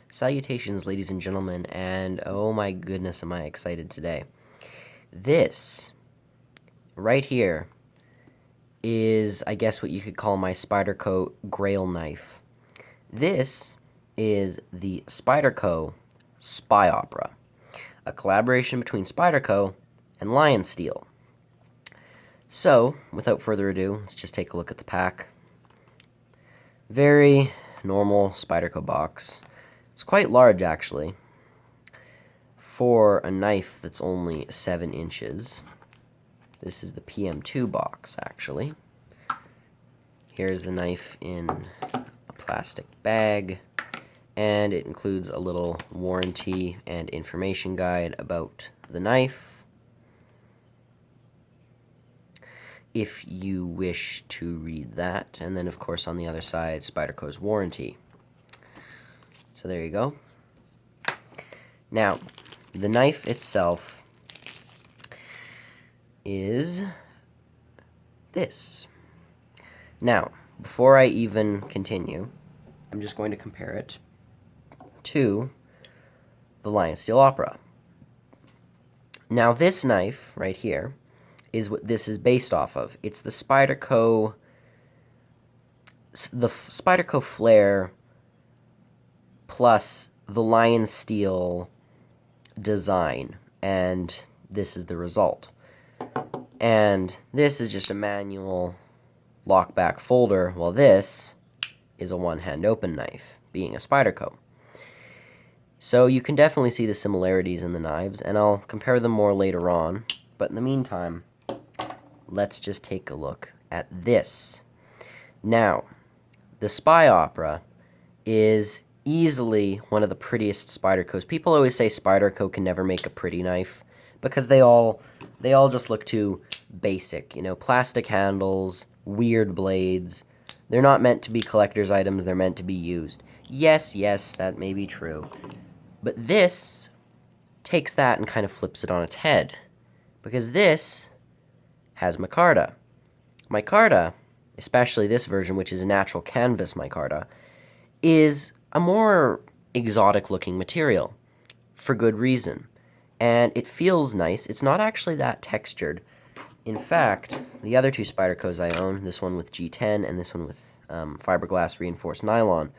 Salutations, ladies and gentlemen, and oh my goodness, am I excited today. This, right here, is, I guess, what you could call my Spyderco Grail knife. This is the Spyderco Spyopera, a collaboration between Spyderco and Lion Steel. So, without further ado, let's just take a look at the pack. Very normal Spyderco box. It's quite large, actually, for a knife that's only 7 inches. This is the PM2 box, actually. Here's the knife in a plastic bag, and it includes a little warranty and information guide about the knife, if you wish to read that. And then, of course, on the other side, Spyderco's warranty. So there you go. Now, the knife itself is this. Now, before I even continue, I'm just going to compare it to the Lion Steel Opera. Now, this knife right here is what this is based off of. It's the Spyderco Flare plus the Lion Steel design, and this is the result. And this is just a manual lockback folder, while this is a one-hand open knife, being a Spyderco. So you can definitely see the similarities in the knives, and I'll compare them more later on. But in the meantime, let's just take a look at this. Now, the Spyopera is easily one of the prettiest Spydercos. People always say Spyderco can never make a pretty knife because they all just look too basic. You know, plastic handles, weird blades. They're not meant to be collector's items, they're meant to be used. Yes, that may be true. But this takes that and kind of flips it on its head, because this has micarta. Micarta, especially this version, which is a natural canvas micarta, is a more exotic looking material, for good reason. And it feels nice. It's not actually that textured. In fact, the other two Spydercos I own, this one with G10 and this one with fiberglass reinforced nylon,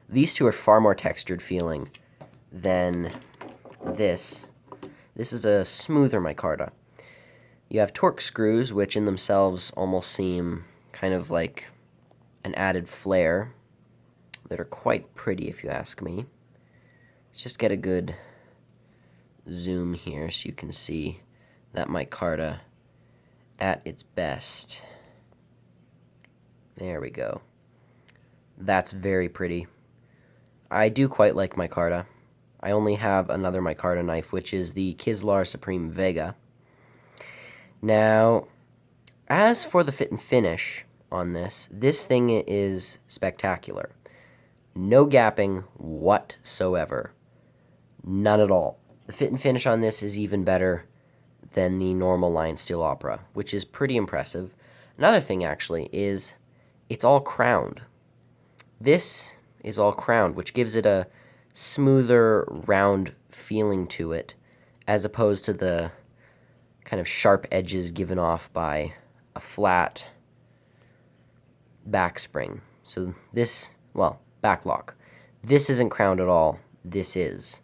these two are far more textured feeling than this. This is a smoother micarta. You have torque screws, which in themselves almost seem kind of like an added flair, that are quite pretty if you ask me. Let's just get a good zoom here so you can see that micarta at its best. There we go. That's very pretty. I do quite like micarta. I only have another micarta knife, which is the Kislar Supreme Vega. Now, as for the fit and finish on this thing is spectacular. No gapping whatsoever. None at all. The fit and finish on this is even better than the normal Lion Steel Opera, which is pretty impressive. Another thing, actually, is it's all crowned. This is all crowned, which gives it a smoother, round feeling to it, as opposed to the kind of sharp edges given off by a flat back spring. So this, well, back lock. This isn't crowned at all. This is,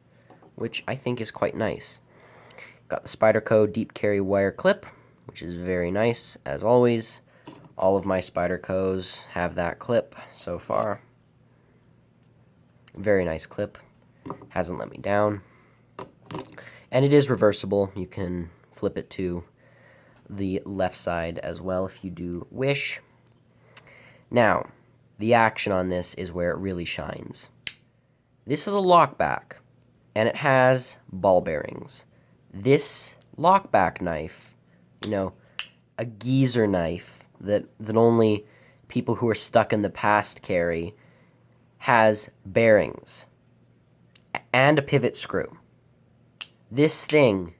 which I think is quite nice. Got the Spyderco deep carry wire clip, which is very nice, as always. All of my Spydercos have that clip so far. Very nice clip. Hasn't let me down. And it is reversible. You can flip it to the left side as well if you do wish. Now, the action on this is where it really shines. This is a lockback, and it has ball bearings. This lockback knife, you know, a geezer knife that only people who are stuck in the past carry, has bearings and a pivot screw. This thing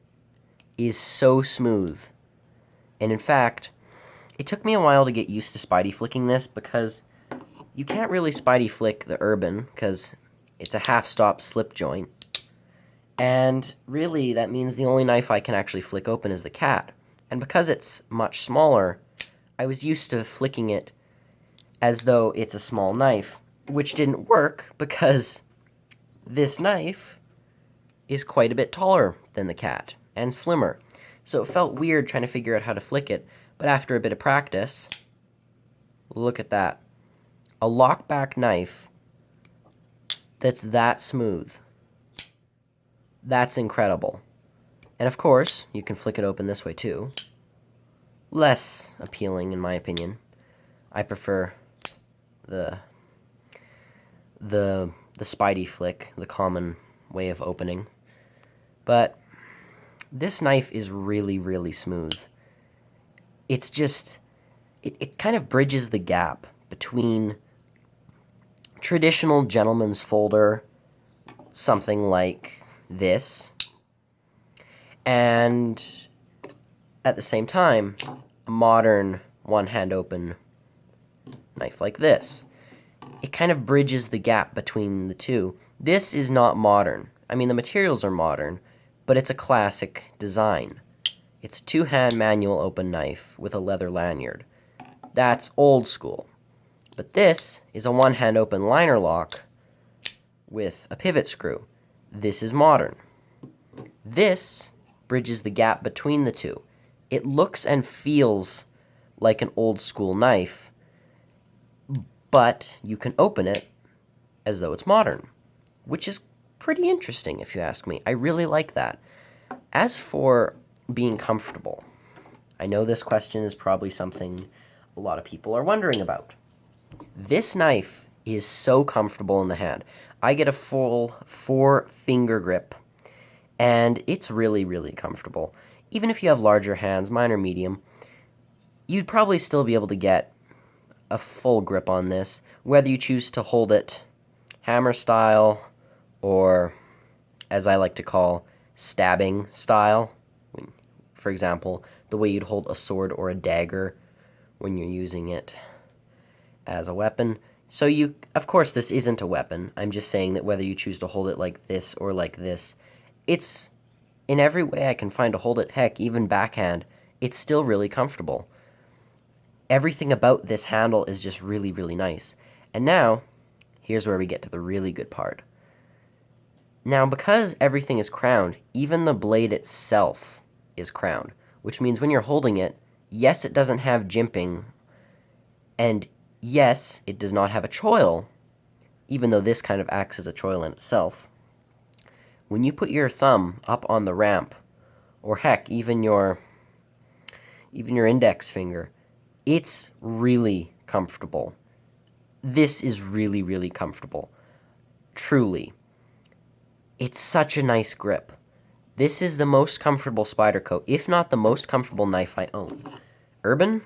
is so smooth. And in fact, it took me a while to get used to Spidey flicking this, because you can't really Spidey flick the Urban, because It's a half-stop slip joint. And really, that means the only knife I can actually flick open is the cat. And because it's much smaller, I was used to flicking it as though it's a small knife, which didn't work because this knife is quite a bit taller than the cat and slimmer. So it felt weird trying to figure out how to flick it, but after a bit of practice, look at that. A lockback knife that's that smooth. That's incredible. And of course, you can flick it open this way too. Less appealing in my opinion. I prefer the Spidey flick, the common way of opening. But this knife is really, really smooth. It's just, it kind of bridges the gap between traditional gentleman's folder, something like this, and at the same time, a modern one-hand open knife like this. It kind of bridges the gap between the two. This is not modern. I mean, the materials are modern, but it's a classic design. It's a two-hand manual open knife with a leather lanyard. That's old school. But this is a one-hand open liner lock with a pivot screw. This is modern. This bridges the gap between the two. It looks and feels like an old school knife, but you can open it as though it's modern, which is pretty interesting if you ask me. I really like that. As for being comfortable, I know this question is probably something a lot of people are wondering about. This knife is so comfortable in the hand. I get a full 4-finger grip, and it's really, really comfortable. Even if you have larger hands, mine are medium, you'd probably still be able to get a full grip on this, whether you choose to hold it hammer style or, as I like to call, stabbing style. For example, the way you'd hold a sword or a dagger when you're using it as a weapon. So of course this isn't a weapon. I'm just saying that whether you choose to hold it like this or like this, it's in every way I can find to hold it, heck, even backhand, it's still really comfortable. Everything about this handle is just really, really nice. And now, here's where we get to the really good part. Now, because everything is crowned, even the blade itself is crowned, which means when you're holding it, yes, it doesn't have jimping, and yes, it does not have a choil, even though this kind of acts as a choil in itself. When you put your thumb up on the ramp, or heck, even your index finger, it's really comfortable. This is really, really comfortable. Truly. It's such a nice grip. This is the most comfortable Spyderco, if not the most comfortable knife I own. Urban?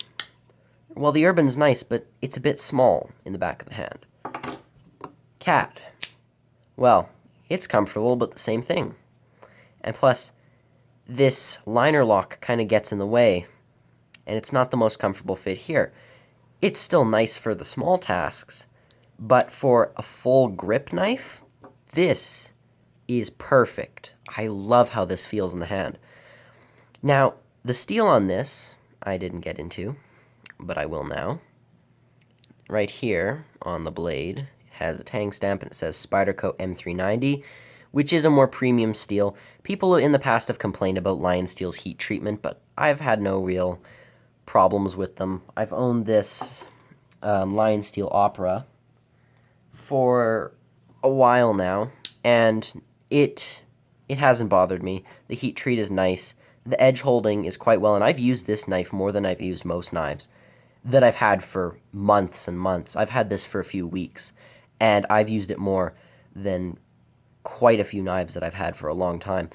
Well, the Urban's nice, but it's a bit small in the back of the hand. Cat? Well, it's comfortable, but the same thing. And plus, this liner lock kind of gets in the way, and it's not the most comfortable fit here. It's still nice for the small tasks, but for a full grip knife, this is perfect. I love how this feels in the hand. Now, the steel on this, I didn't get into, but I will now. Right here on the blade, it has a tang stamp and it says Spyderco M390, which is a more premium steel. People in the past have complained about Lion Steel's heat treatment, but I've had no real problems with them. I've owned this Lion Steel Opera for a while now, and it hasn't bothered me. The heat treat is nice. The edge holding is quite well, and I've used this knife more than I've used most knives that I've had for months and months. I've had this for a few weeks, and I've used it more than quite a few knives that I've had for a long time.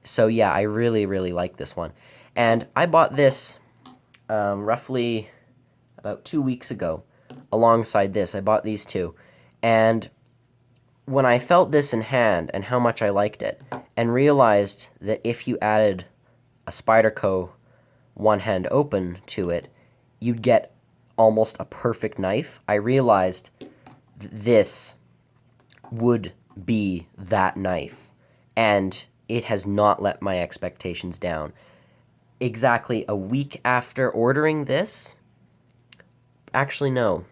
So yeah, I really, really like this one. And I bought this roughly about 2 weeks ago alongside this. I bought these two. And when I felt this in hand and how much I liked it, and realized that if you added a Spyderco one-hand open to it, you'd get almost a perfect knife, I realized this would be that knife, and it has not let my expectations down. Exactly a week after ordering this, actually no,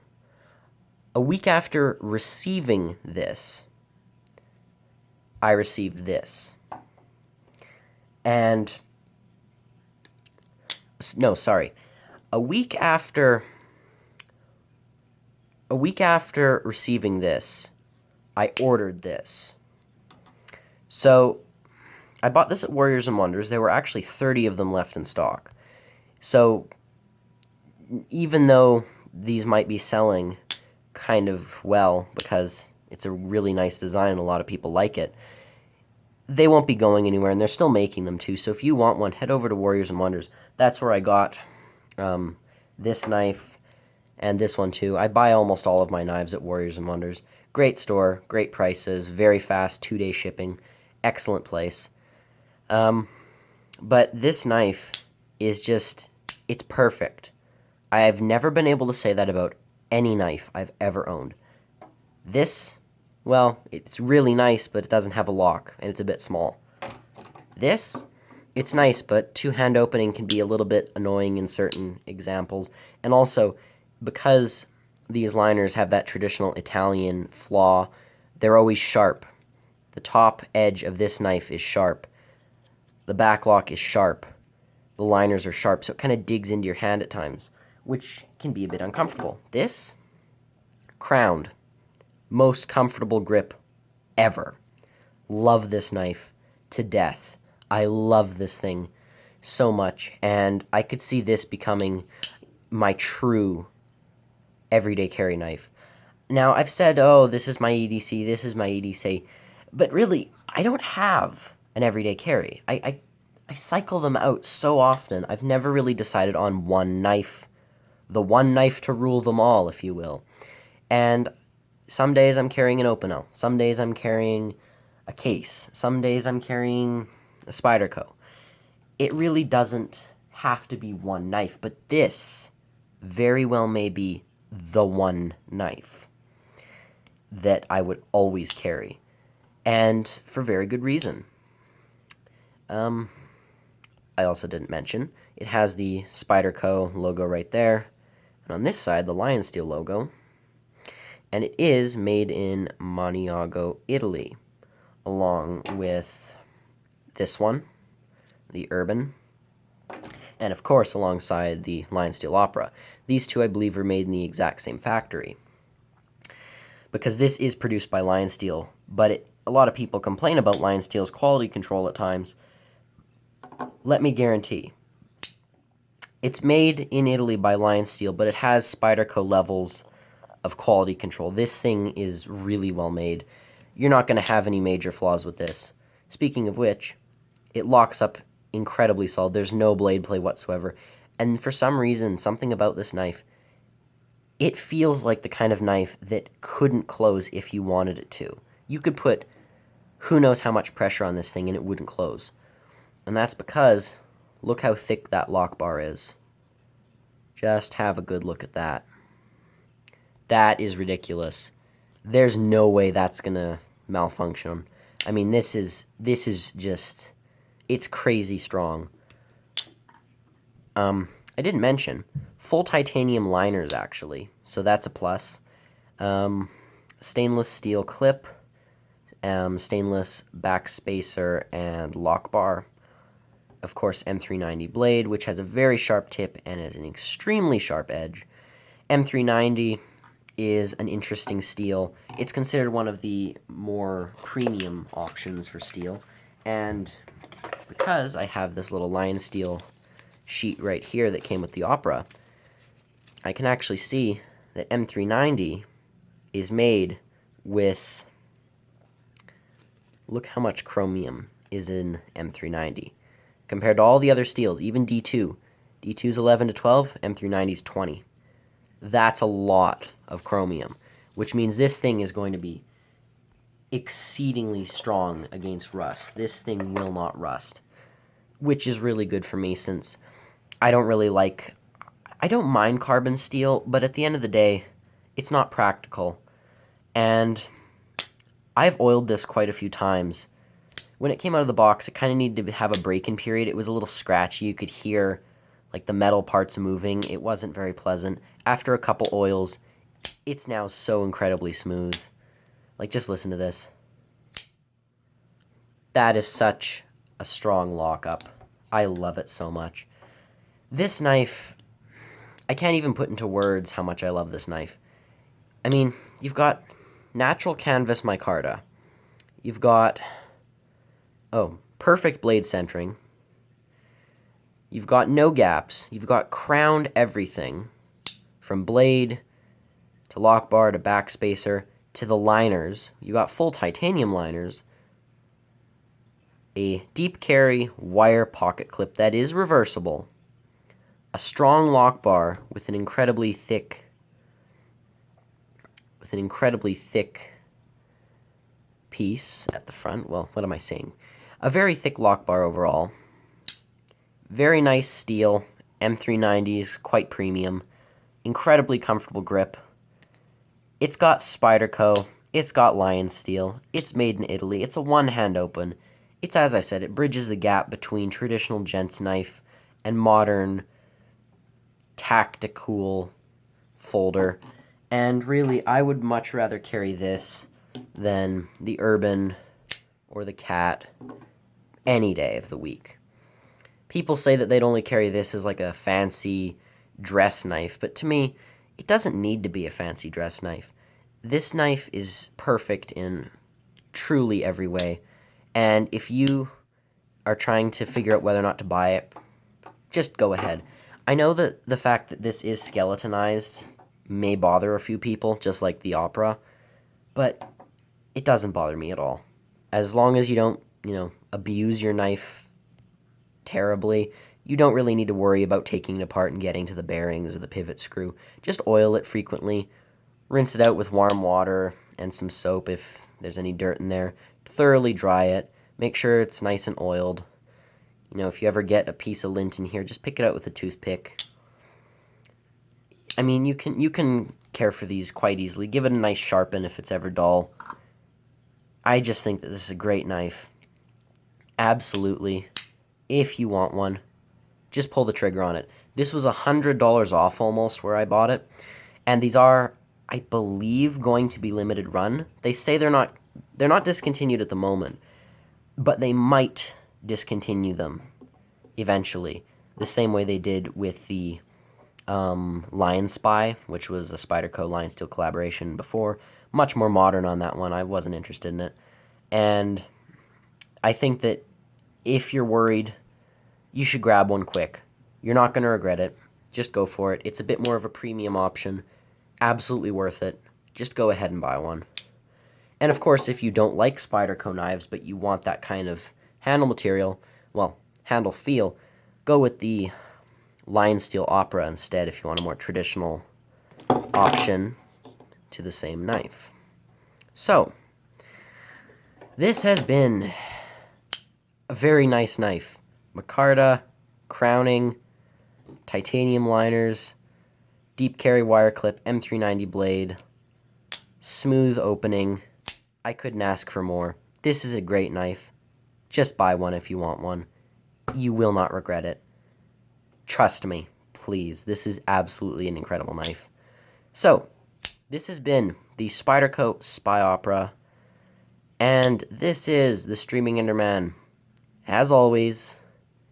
a week after receiving this, I received this. And, no, sorry, a week after receiving this, I ordered this. So, I bought this at Warriors and Wonders. There were actually 30 of them left in stock. So, even though these might be selling kind of well because it's a really nice design and a lot of people like it, they won't be going anywhere, and they're still making them too. So if you want one, head over to Warriors and Wonders. That's where I got this knife and this one too. I buy almost all of my knives at Warriors and Wonders. Great store, great prices, very fast 2-day shipping, excellent place. But this knife is just, it's perfect. I have never been able to say that about any knife I've ever owned. This, well, it's really nice, but it doesn't have a lock, and it's a bit small. This, it's nice, but two-hand opening can be a little bit annoying in certain examples. And also, because these liners have that traditional Italian flaw, they're always sharp. The top edge of this knife is sharp. The back lock is sharp. The liners are sharp, so it kind of digs into your hand at times, which can be a bit uncomfortable. This, crowned. Most comfortable grip ever. Love this knife to death. I love this thing so much, and I could see this becoming my true everyday carry knife. Now, I've said, oh, this is my EDC, this is my EDC, but really, I don't have an everyday carry. I cycle them out so often, I've never really decided on one knife. The one knife to rule them all, if you will. And some days I'm carrying an Opinel. Some days I'm carrying a case. Some days I'm carrying a Spyderco. It really doesn't have to be one knife, but this very well may be the one knife that I would always carry, and for very good reason. I also didn't mention, it has the Spyderco logo right there, and on this side, the Lion Steel logo, and it is made in Maniago, Italy, along with this one, the Urban, and of course alongside the Lion Steel Opera. These two, I believe, are made in the exact same factory, because this is produced by Lion Steel, but a lot of people complain about Lion Steel's quality control at times. Let me guarantee, it's made in Italy by Lion Steel, but it has Spyderco levels of quality control. This thing is really well made. You're not going to have any major flaws with this. Speaking of which, it locks up incredibly solid. There's no blade play whatsoever. And for some reason, something about this knife, it feels like the kind of knife that couldn't close if you wanted it to. You could put who knows how much pressure on this thing and it wouldn't close. And that's because, look how thick that lock bar is. Just have a good look at that. That is ridiculous. There's no way that's gonna malfunction. I mean, this is just, it's crazy strong. I didn't mention, full titanium liners actually, so that's a plus. Stainless steel clip, stainless back spacer and lock bar. Of course, M390 blade, which has a very sharp tip and has an extremely sharp edge. M390 is an interesting steel. It's considered one of the more premium options for steel. And because I have this little Lion Steel sheet right here that came with the Opera, I can actually see that M390 is made with, look how much chromium is in M390. Compared to all the other steels, even D2. D2's 11 to 12, M390's 20. That's a lot of chromium, which means this thing is going to be exceedingly strong against rust. This thing will not rust, which is really good for me since I don't mind carbon steel, but at the end of the day, it's not practical. And I've oiled this quite a few times. When it came out of the box, it kind of needed to have a break-in period. It was a little scratchy. You could hear like the metal parts moving. It wasn't very pleasant. After a couple oils, it's now so incredibly smooth. Like, just listen to this. That is such a strong lockup. I love it so much. This knife, I can't even put into words how much I love this knife. I mean, you've got natural canvas micarta. You've got, perfect blade centering. You've got no gaps. You've got crowned everything, from blade to lock bar to backspacer to the liners. You got full titanium liners. A deep carry wire pocket clip that is reversible. A strong lock bar with an incredibly thick piece at the front. Well, what am I saying? A very thick lock bar overall. Very nice steel. M390s, quite premium. Incredibly comfortable grip. It's got Spyderco. It's got Lion Steel. It's made in Italy. It's a one-hand open. It's, as I said, it bridges the gap between traditional gent's knife and modern tactical folder. And really, I would much rather carry this than the Urban or the Cat any day of the week. People say that they'd only carry this as like a fancy dress knife, but to me, it doesn't need to be a fancy dress knife. This knife is perfect in truly every way. And if you are trying to figure out whether or not to buy it, just go ahead. I know that the fact that this is skeletonized may bother a few people, just like the Opera, but it doesn't bother me at all. As long as you don't, abuse your knife terribly, you don't really need to worry about taking it apart and getting to the bearings or the pivot screw. Just oil it frequently, rinse it out with warm water and some soap if there's any dirt in there. Thoroughly dry it. Make sure it's nice and oiled. If you ever get a piece of lint in here, just pick it out with a toothpick. I mean, you can care for these quite easily. Give it a nice sharpen if it's ever dull. I just think that this is a great knife. Absolutely. If you want one, just pull the trigger on it. This was $100 off almost where I bought it. And these are, I believe, going to be limited run. They say they're not discontinued at the moment, but they might discontinue them eventually, the same way they did with the Lion Spy, which was a Spyderco Lion Steel collaboration before. Much more modern on that one. I wasn't interested in it. And I think that if you're worried, you should grab one quick. You're not going to regret it. Just go for it. It's a bit more of a premium option. Absolutely worth it. Just go ahead and buy one. And of course, if you don't like Spyderco knives, but you want that kind of handle material, handle feel, go with the Lion Steel Opera instead if you want a more traditional option to the same knife. So, this has been a very nice knife. Micarta, crowning, titanium liners, deep carry wire clip, M390 blade, smooth opening. I couldn't ask for more. This is a great knife. Just buy one if you want one. You will not regret it. Trust me, please. This is absolutely an incredible knife. So, this has been the Spyderco Spyopera, and this is the Streaming Enderman, as always,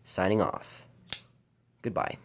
signing off. Goodbye.